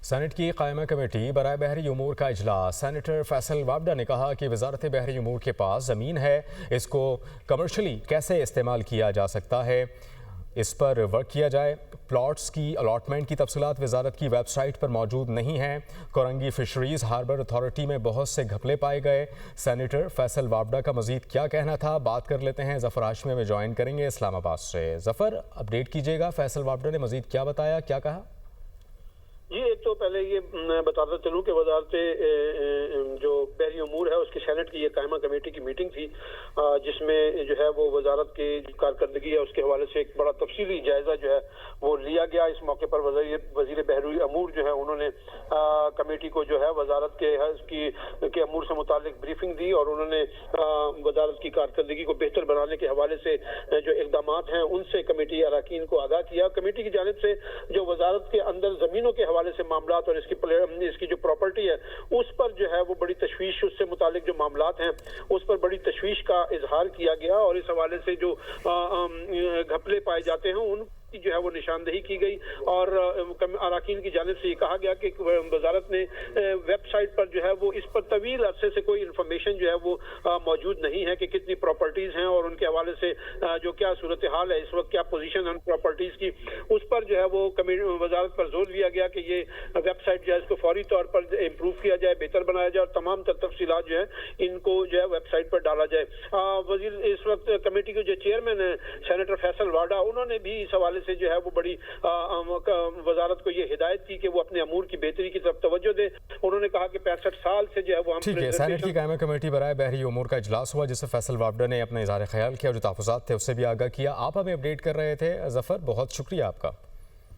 Saint کی قائمہ committee برائے بحری امور کا اجلاس۔ سینیٹر فیصل وابڈا نے کہا کہ وزارت بحری امور کے پاس زمین ہے، اس کو کمرشلی کیسے استعمال کیا جا سکتا ہے، اس پر ورک کیا جائے۔ پلاٹس کی الاٹمنٹ کی تفصیلات وزارت کی ویب سائٹ پر موجود نہیں ہیں۔ کورنگی فشریز ہاربر اتھارٹی میں بہت سے گھپلے پائے گئے۔ سینیٹر فیصل وابڈا کا مزید کیا کہنا تھا، بات کر لیتے ہیں۔ ظفر ہاشمی میں جوائن کریں گے اسلام آباد سے۔ ظفر، اپڈیٹ کیجیے گا، فیصل وابڈا نے مزید کیا بتایا، کیا کہا؟ جی، ایک تو پہلے یہ بتاتا چلوں کہ وزارت جو بحری امور ہے اس کی سینٹ کی یہ قائمہ کمیٹی کی میٹنگ تھی، جس میں جو ہے وہ وزارت کی کارکردگی ہے اس کے حوالے سے ایک بڑا تفصیلی جائزہ جو ہے وہ لیا گیا۔ اس موقع پر وزیر بحری امور جو ہے انہوں نے کمیٹی کو جو ہے وزارت کے امور سے متعلق بریفنگ دی، اور انہوں نے وزارت کی کارکردگی کو بہتر بنانے کے حوالے سے جو اقدامات ہیں ان سے کمیٹی اراکین کو آگاہ کیا۔ کمیٹی کی جانب سے جو وزارت کے اندر زمینوں کے حوالے سے معاملات اور اس کی جو پراپرٹی ہے اس پر جو ہے وہ بڑی تشویش، اس سے متعلق جو معاملات ہیں اس پر بڑی تشویش کا اظہار کیا گیا، اور اس حوالے سے جو گھپلے پائے جاتے ہیں ان کی جو ہے وہ نشاندہی کی گئی، اور اراکین کی جانب سے یہ کہا گیا کہ وزارت نے ویب سائٹ پر جو ہے وہ اس پر طویل عرصے سے کوئی انفارمیشن جو ہے وہ موجود نہیں ہے کہ کتنی پراپرٹیز ہیں اور ان کے حوالے سے جو کیا صورتحال ہے اس وقت، کیا پوزیشن ہے ان پراپرٹیز کی، اس پر جو ہے وہ وزارت پر زور دیا گیا کہ یہ ویب سائٹ جو ہے اس کو فوری طور پر امپروو کیا جائے، بہتر بنایا جائے، اور تمام تر تفصیلات جو ہے ان کو جو ہے ویب سائٹ پر ڈالا جائے۔ وزیر اس وقت کمیٹی کے جو چیئرمین ہیں سینیٹر فیصل وابڈا، انہوں نے بھی اس حوالے سے جو ہے وہ بڑی وزارت کو یہ ہدایت کی کہ وہ اپنے امور کی بہتری کی طرف توجہ دے۔ انہوں نے کہا کہ 65 سال سے جو ہے وہ ٹھیک ہے، سینٹ کی قائمہ کمیٹی برائے بحری امور کا اجلاس ہوا جس سے فیصل وابڈا نے اپنا اظہار خیال کیا اور جو تحفظات تھے اس سے بھی آگاہ کیا۔ آپ ہمیں اپڈیٹ کر رہے تھے ظفر، بہت شکریہ آپ کا۔